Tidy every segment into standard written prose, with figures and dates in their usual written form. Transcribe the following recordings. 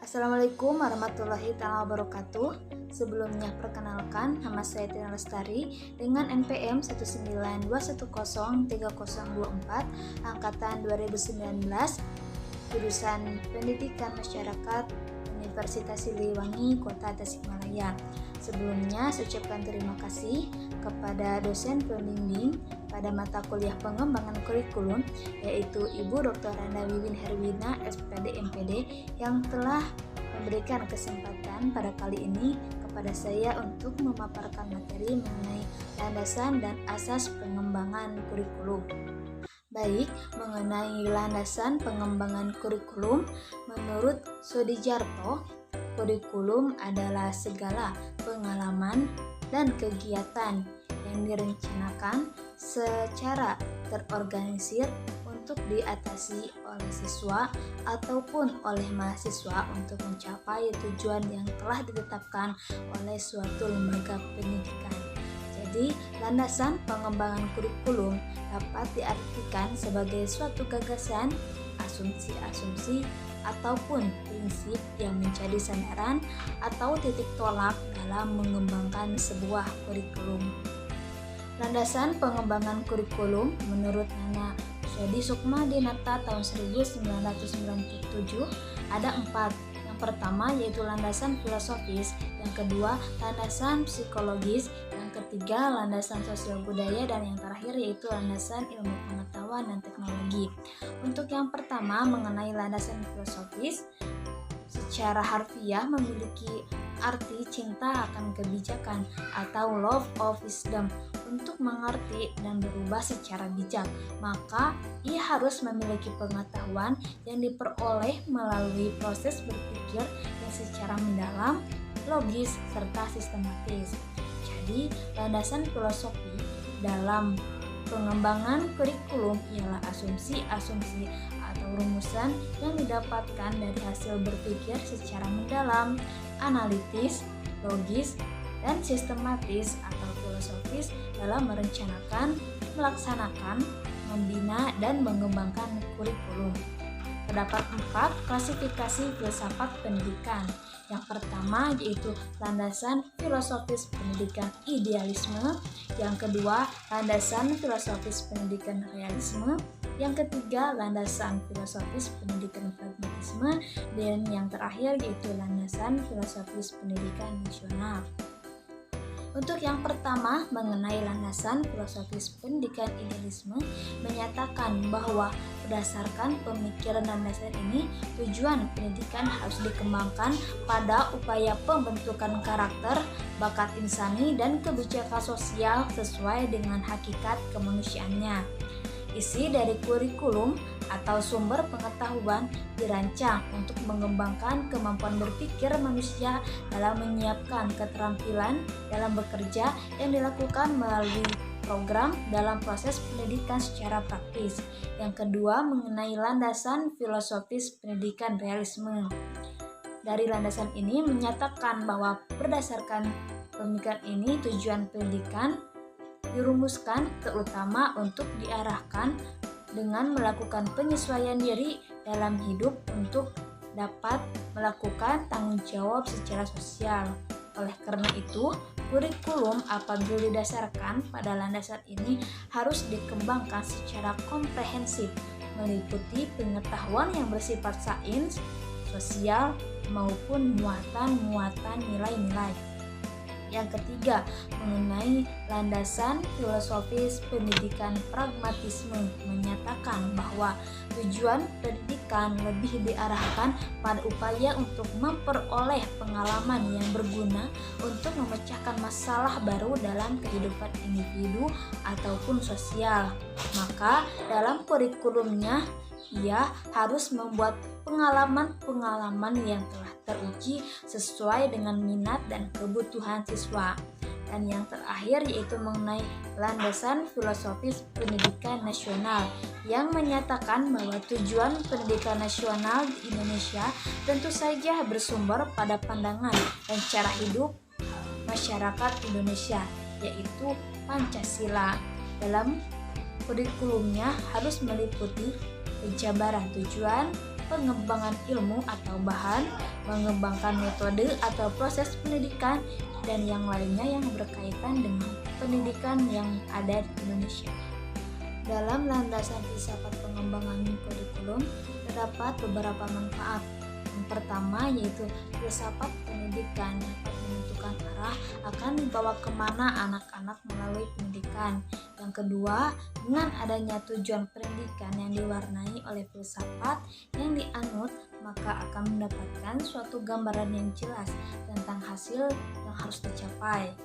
Assalamualaikum warahmatullahi wabarakatuh. Sebelumnya perkenalkan, nama saya Tina Lestari dengan NPM 192103024 angkatan 2019, jurusan Pendidikan Masyarakat Universitas Siliwangi, Kota Tasikmalaya. Sebelumnya saya ucapkan terima kasih kepada dosen pembimbing pada mata kuliah pengembangan kurikulum, yaitu Ibu Dr. Randa Wiwin Herwina, SPD MPD, yang telah memberikan kesempatan pada kali ini kepada saya untuk memaparkan materi mengenai landasan dan asas pengembangan kurikulum. Baik, mengenai landasan pengembangan kurikulum, menurut Sudijarto, kurikulum adalah segala pengalaman dan kegiatan yang direncanakan secara terorganisir untuk diatasi oleh siswa ataupun oleh mahasiswa untuk mencapai tujuan yang telah ditetapkan oleh suatu lembaga pendidikan. Jadi, landasan pengembangan kurikulum dapat diartikan sebagai suatu gagasan, asumsi-asumsi, ataupun prinsip yang menjadi sandaran atau titik tolak dalam mengembangkan sebuah kurikulum. Landasan pengembangan kurikulum menurut Nana Sodi Sukmadinata tahun 1997 ada 4. Yang pertama yaitu landasan filosofis, yang kedua landasan psikologis, yang ketiga landasan sosial budaya, dan yang terakhir yaitu landasan ilmu pengetahuan dan teknologi. Untuk yang pertama mengenai landasan filosofis, secara harfiah memiliki arti cinta akan kebijakan atau love of wisdom. Untuk mengerti dan berubah secara bijak, maka ia harus memiliki pengetahuan yang diperoleh melalui proses berpikir yang secara mendalam, logis, serta sistematis. Jadi, landasan filosofi dalam pengembangan kurikulum ialah asumsi-asumsi atau rumusan yang didapatkan dari hasil berpikir secara mendalam, analitis, logis, dan sistematis atau filosofis dalam merencanakan, melaksanakan, membina, dan mengembangkan kurikulum. Terdapat 4 klasifikasi filsafat pendidikan. Yang pertama yaitu landasan filosofis pendidikan idealisme, yang kedua landasan filosofis pendidikan realisme, yang ketiga landasan filosofis pendidikan pragmatisme, dan yang terakhir yaitu landasan filosofis pendidikan nasional. Untuk yang pertama mengenai landasan filosofis pendidikan idealisme menyatakan bahwa berdasarkan pemikiran landasan ini, tujuan pendidikan harus dikembangkan pada upaya pembentukan karakter, bakat insani, dan kebijakan sosial sesuai dengan hakikat kemanusiaannya. Isi dari kurikulum atau sumber pengetahuan dirancang untuk mengembangkan kemampuan berpikir manusia dalam menyiapkan keterampilan dalam bekerja yang dilakukan melalui program dalam proses pendidikan secara praktis. Yang kedua mengenai landasan filosofis pendidikan realisme. Dari landasan ini menyatakan bahwa berdasarkan pemikiran ini tujuan pendidikan dirumuskan terutama untuk diarahkan dengan melakukan penyesuaian diri dalam hidup untuk dapat melakukan tanggung jawab secara sosial. Oleh karena itu, kurikulum apabila didasarkan pada landasan ini harus dikembangkan secara komprehensif, meliputi pengetahuan yang bersifat sains, sosial, maupun muatan-muatan nilai-nilai. Yang ketiga, mengenai landasan filosofis pendidikan pragmatisme menyatakan bahwa tujuan pendidikan lebih diarahkan pada upaya untuk memperoleh pengalaman yang berguna untuk memecahkan masalah baru dalam kehidupan individu ataupun sosial. Maka dalam kurikulumnya ia harus membuat pengalaman-pengalaman yang telah teruji sesuai dengan minat dan kebutuhan siswa. Dan yang terakhir yaitu mengenai landasan filosofis pendidikan nasional yang menyatakan bahwa tujuan pendidikan nasional di Indonesia tentu saja bersumber pada pandangan dan cara hidup masyarakat Indonesia, yaitu Pancasila. Dalam kurikulumnya harus meliputi penjabaran tujuan, pengembangan ilmu atau bahan, mengembangkan metode atau proses pendidikan, dan yang lainnya yang berkaitan dengan pendidikan yang ada di Indonesia. Dalam landasan filsafat pengembangan kurikulum terdapat beberapa manfaat. Yang pertama yaitu filsafat pendidikan dapat menentukan arah akan dibawa kemana anak-anak melalui pendidikan. Yang kedua, dengan adanya tujuan pendidikan yang diwarnai oleh filsafat yang dianut, maka akan mendapatkan suatu gambaran yang jelas tentang hasil yang harus dicapai.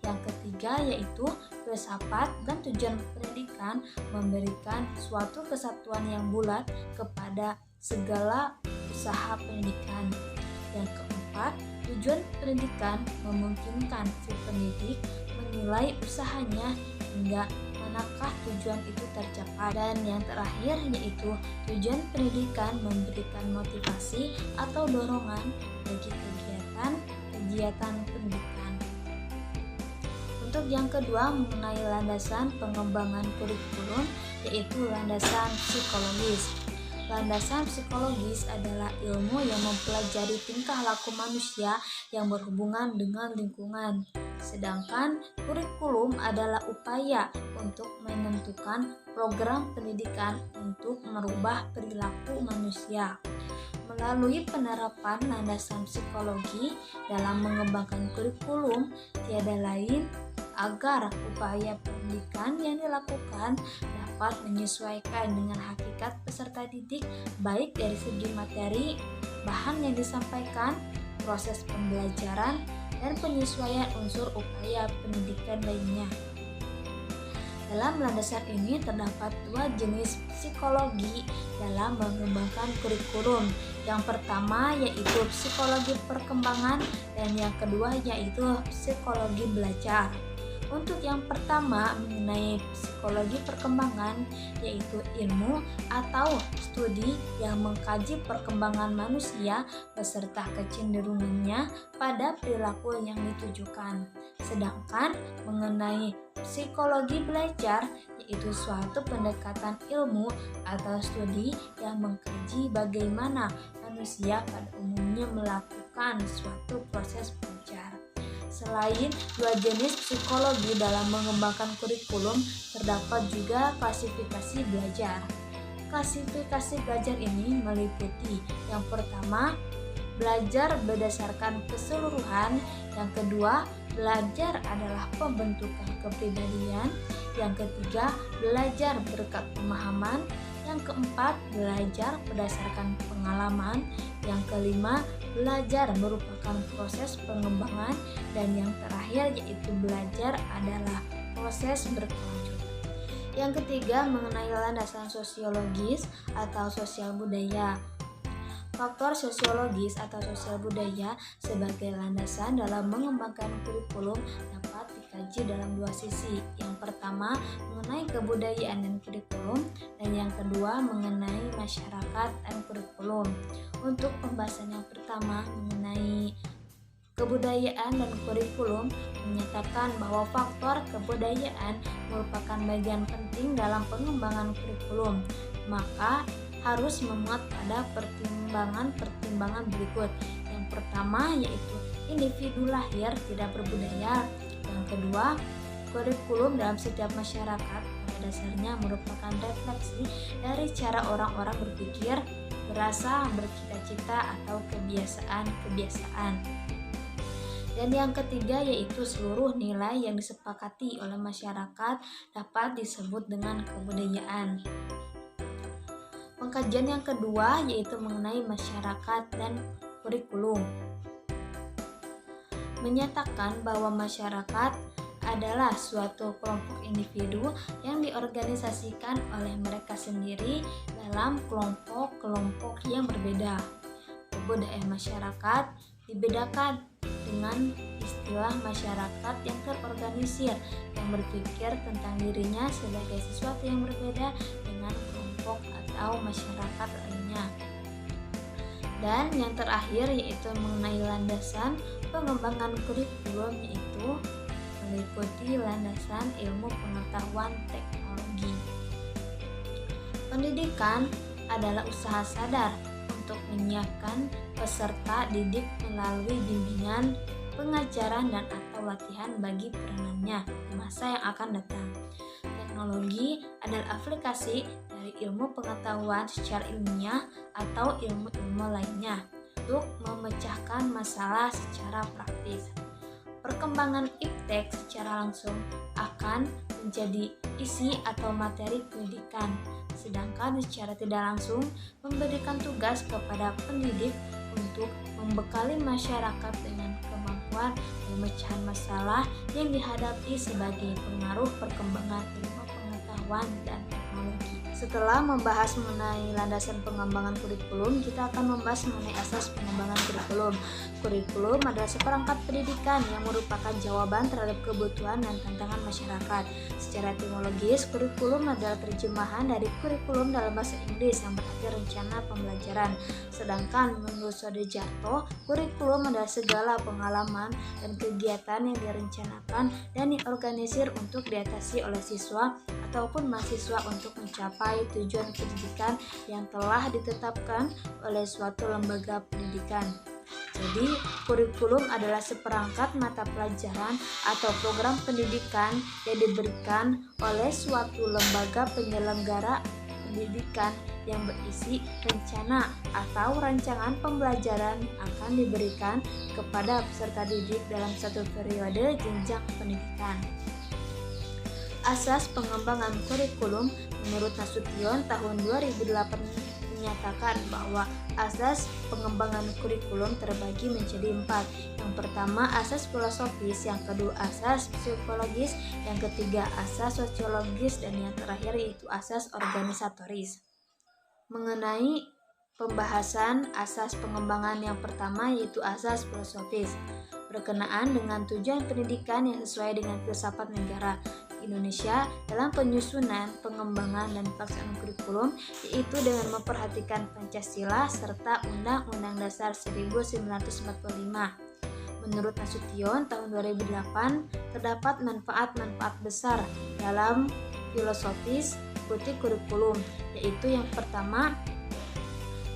Yang ketiga yaitu filsafat dan tujuan pendidikan memberikan suatu kesatuan yang bulat kepada segala usaha pendidikan. Yang keempat, tujuan pendidikan memungkinkan si pendidik menilai usahanya hingga manakah tujuan itu tercapai. Dan yang terakhir yaitu tujuan pendidikan memberikan motivasi atau dorongan bagi kegiatan pendidikan. Untuk yang kedua mengenai landasan pengembangan kurikulum yaitu landasan psikologis. Landasan psikologis adalah ilmu yang mempelajari tingkah laku manusia yang berhubungan dengan lingkungan. Sedangkan kurikulum adalah upaya untuk menentukan program pendidikan untuk merubah perilaku manusia. Melalui penerapan landasan psikologi dalam mengembangkan kurikulum, tiada lain agar upaya pendidikan yang dilakukan dapat menyesuaikan dengan hakikat peserta didik, baik dari segi materi, bahan yang disampaikan, proses pembelajaran, dan penyesuaian unsur upaya pendidikan lainnya. Dalam landasan ini terdapat dua jenis psikologi dalam mengembangkan kurikulum. Yang pertama yaitu psikologi perkembangan dan yang kedua yaitu psikologi belajar. Untuk yang pertama mengenai psikologi perkembangan yaitu ilmu atau studi yang mengkaji perkembangan manusia beserta kecenderungannya pada perilaku yang ditujukan. Sedangkan mengenai psikologi belajar yaitu suatu pendekatan ilmu atau studi yang mengkaji bagaimana manusia pada umumnya melakukan suatu proses belajar. Selain dua jenis psikologi dalam mengembangkan kurikulum, terdapat juga klasifikasi belajar. Klasifikasi belajar ini meliputi yang pertama, belajar berdasarkan keseluruhan, yang kedua, belajar adalah pembentukan kepribadian, yang ketiga, belajar berkat pemahaman, yang keempat, belajar berdasarkan pengalaman, yang kelima, belajar merupakan proses pengembangan, dan yang terakhir yaitu belajar adalah proses berkelanjutan. Yang ketiga mengenai landasan sosiologis atau sosial budaya. Faktor sosiologis atau sosial budaya sebagai landasan dalam mengembangkan kurikulum dapat dikaji dalam dua sisi. Yang pertama mengenai kebudayaan dan kurikulum, dan yang kedua mengenai masyarakat dan kurikulum. Untuk pembahasan yang pertama mengenai kebudayaan dan kurikulum menyatakan bahwa faktor kebudayaan merupakan bagian penting dalam pengembangan kurikulum, maka harus memuat pada pertimbangan berikut. Yang pertama yaitu individu lahir tidak berbudaya. Yang kedua, kurikulum dalam setiap masyarakat pada dasarnya merupakan refleksi dari cara orang-orang berpikir, berasa, bercita-cita, atau kebiasaan-kebiasaan. Dan yang ketiga yaitu seluruh nilai yang disepakati oleh masyarakat dapat disebut dengan kebudayaan. Pengkajian yang kedua yaitu mengenai masyarakat dan kurikulum. Menyatakan bahwa masyarakat adalah suatu kelompok individu yang diorganisasikan oleh mereka sendiri dalam kelompok-kelompok yang berbeda. Kebudayaan masyarakat dibedakan dengan istilah masyarakat yang terorganisir yang berpikir tentang dirinya sebagai sesuatu yang berbeda dengan kelompok atau masyarakat lainnya. Dan yang terakhir yaitu mengenai landasan pengembangan kurikulum, yaitu meliputi landasan ilmu pengetahuan teknologi. Pendidikan adalah usaha sadar untuk menyiapkan peserta didik melalui bimbingan, pengajaran, dan atau latihan bagi peranannya di masa yang akan datang. Teknologi adalah aplikasi dari ilmu pengetahuan secara ilmiah atau ilmu-ilmu lainnya untuk memecahkan masalah secara praktis. Perkembangan iptek secara langsung akan menjadi isi atau materi pendidikan, sedangkan secara tidak langsung memberikan tugas kepada pendidik untuk membekali masyarakat dengan kemampuan pemecahan masalah yang dihadapi sebagai pengaruh perkembangan ilmu pengetahuan dan teknologi. Setelah membahas mengenai landasan pengembangan kurikulum, kita akan membahas mengenai asas pengembangan kurikulum. Kurikulum adalah seperangkat pendidikan yang merupakan jawaban terhadap kebutuhan dan tantangan masyarakat. Secara etimologis, kurikulum adalah terjemahan dari kurikulum dalam bahasa Inggris yang berarti rencana pembelajaran. Sedangkan menurut Sodejarto, kurikulum adalah segala pengalaman dan kegiatan yang direncanakan dan diorganisir untuk diatasi oleh siswa ataupun mahasiswa untuk mencapai tujuan pendidikan yang telah ditetapkan oleh suatu lembaga pendidikan. Jadi, kurikulum adalah seperangkat mata pelajaran atau program pendidikan yang diberikan oleh suatu lembaga penyelenggara pendidikan yang berisi rencana atau rancangan pembelajaran yang akan diberikan kepada peserta didik dalam satu periode jenjang pendidikan. Asas pengembangan kurikulum menurut Nasution tahun 2008 menyatakan bahwa asas pengembangan kurikulum terbagi menjadi 4. Yang pertama asas filosofis, yang kedua asas psikologis, yang ketiga asas sosiologis, dan yang terakhir yaitu asas organisatoris. Mengenai pembahasan asas pengembangan yang pertama yaitu asas filosofis, berkenaan dengan tujuan pendidikan yang sesuai dengan filsafat negara Indonesia dalam penyusunan, pengembangan, dan pelaksanaan kurikulum, yaitu dengan memperhatikan Pancasila serta Undang-Undang Dasar 1945. Menurut Nasution tahun 2008, terdapat manfaat-manfaat besar dalam filosofis ikuti kurikulum, yaitu yang pertama,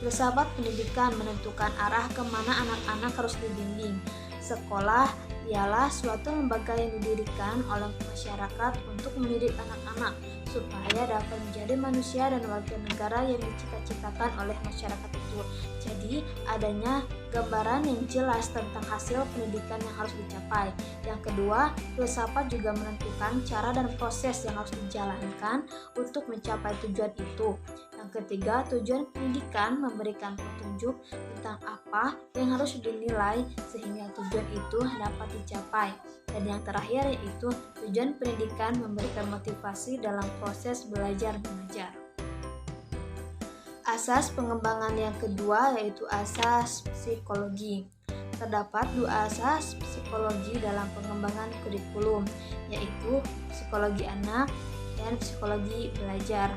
filsafat pendidikan menentukan arah kemana anak-anak harus dibimbing. Sekolah ialah suatu lembaga yang didirikan oleh masyarakat untuk mendidik anak-anak supaya dapat menjadi manusia dan warga negara yang dicita-citakan oleh masyarakat itu. Jadi, adanya gambaran yang jelas tentang hasil pendidikan yang harus dicapai. Yang kedua, filsafat juga menentukan cara dan proses yang harus dijalankan untuk mencapai tujuan itu. Yang ketiga, tujuan pendidikan memberikan petunjuk tentang apa yang harus dinilai sehingga tujuan itu dapat dicapai. Dan yang terakhir yaitu tujuan pendidikan memberikan motivasi dalam proses belajar mengajar. Asas pengembangan yang kedua yaitu asas psikologi. Terdapat 2 asas psikologi dalam pengembangan kurikulum, yaitu psikologi anak dan psikologi belajar.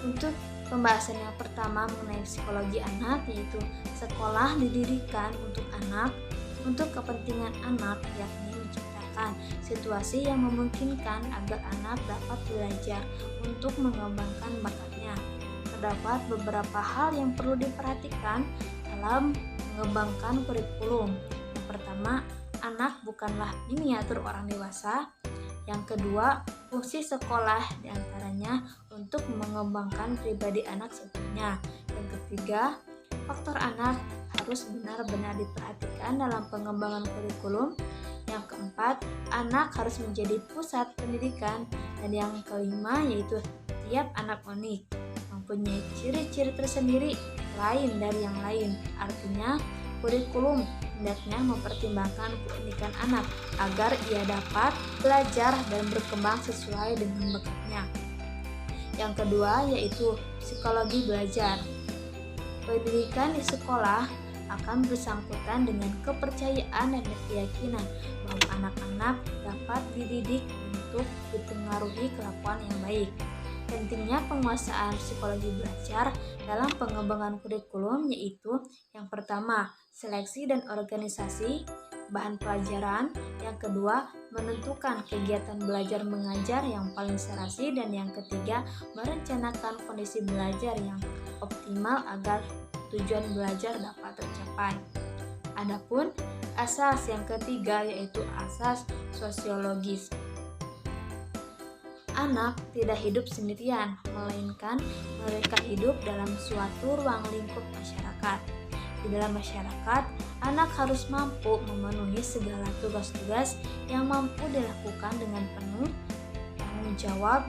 Untuk pembahasan yang pertama mengenai psikologi anak, yaitu sekolah didirikan untuk anak, untuk kepentingan anak, yakni menciptakan situasi yang memungkinkan agar anak dapat belajar untuk mengembangkan bakatnya. Terdapat beberapa hal yang perlu diperhatikan dalam mengembangkan kurikulum. Yang pertama, anak bukanlah miniatur orang dewasa. Yang kedua, fungsi sekolah diantaranya untuk mengembangkan pribadi anak seutuhnya. Yang ketiga, faktor anak harus benar-benar diperhatikan dalam pengembangan kurikulum. Yang keempat, anak harus menjadi pusat pendidikan. Dan yang kelima yaitu tiap anak unik, mempunyai ciri-ciri tersendiri lain dari yang lain. Artinya, kurikulum hendaknya mempertimbangkan keunikan anak agar ia dapat belajar dan berkembang sesuai dengan bakatnya. Yang kedua yaitu psikologi belajar. Pendidikan di sekolah akan bersangkutan dengan kepercayaan dan keyakinan bahwa anak-anak dapat dididik untuk dipengaruhi kelakuan yang baik. Pentingnya penguasaan psikologi belajar dalam pengembangan kurikulum yaitu yang pertama, seleksi dan organisasi, bahan pelajaran. Yang kedua, menentukan kegiatan belajar mengajar yang paling serasi. Dan yang ketiga, merencanakan kondisi belajar yang optimal agar tujuan belajar dapat tercapai. Adapun asas yang ketiga yaitu asas sosiologis. Anak tidak hidup sendirian, melainkan mereka hidup dalam suatu ruang lingkup masyarakat. Di dalam masyarakat, anak harus mampu memenuhi segala tugas-tugas yang mampu dilakukan dengan penuh tanggung jawab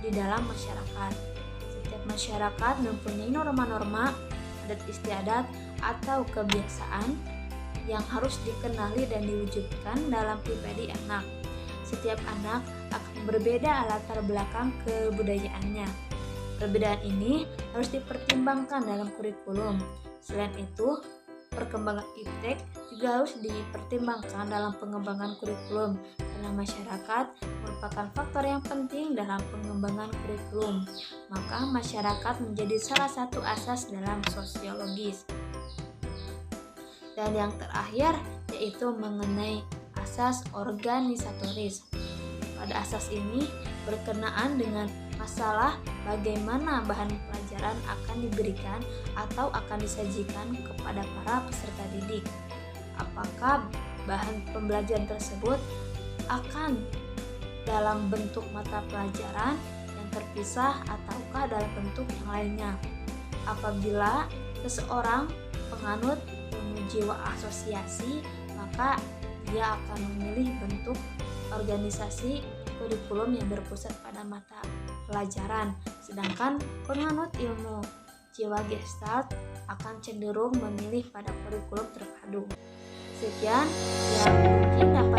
di dalam masyarakat. Setiap masyarakat mempunyai norma-norma, adat istiadat, atau kebiasaan yang harus dikenali dan diwujudkan dalam pribadi anak. Setiap anak akan berbeda latar belakang kebudayaannya. Perbedaan ini harus dipertimbangkan dalam kurikulum. Selain itu, perkembangan iptek juga harus dipertimbangkan dalam pengembangan kurikulum, karena masyarakat merupakan faktor yang penting dalam pengembangan kurikulum. Maka masyarakat menjadi salah satu asas dalam sosiologis. Dan yang terakhir yaitu mengenai asas organisatoris. Pada asas ini berkenaan dengan masalah bagaimana bahan pelajaran akan diberikan atau akan disajikan kepada para peserta didik. Apakah bahan pembelajaran tersebut akan dalam bentuk mata pelajaran yang terpisah ataukah dalam bentuk yang lainnya. Apabila seseorang penganut ilmu jiwa asosiasi, maka dia akan memilih bentuk organisasi kurikulum yang berpusat pada mata pelajaran. Sedangkan penganut ilmu jiwa Gestalt akan cenderung memilih pada kurikulum terpadu. Sekian yang mungkin dapat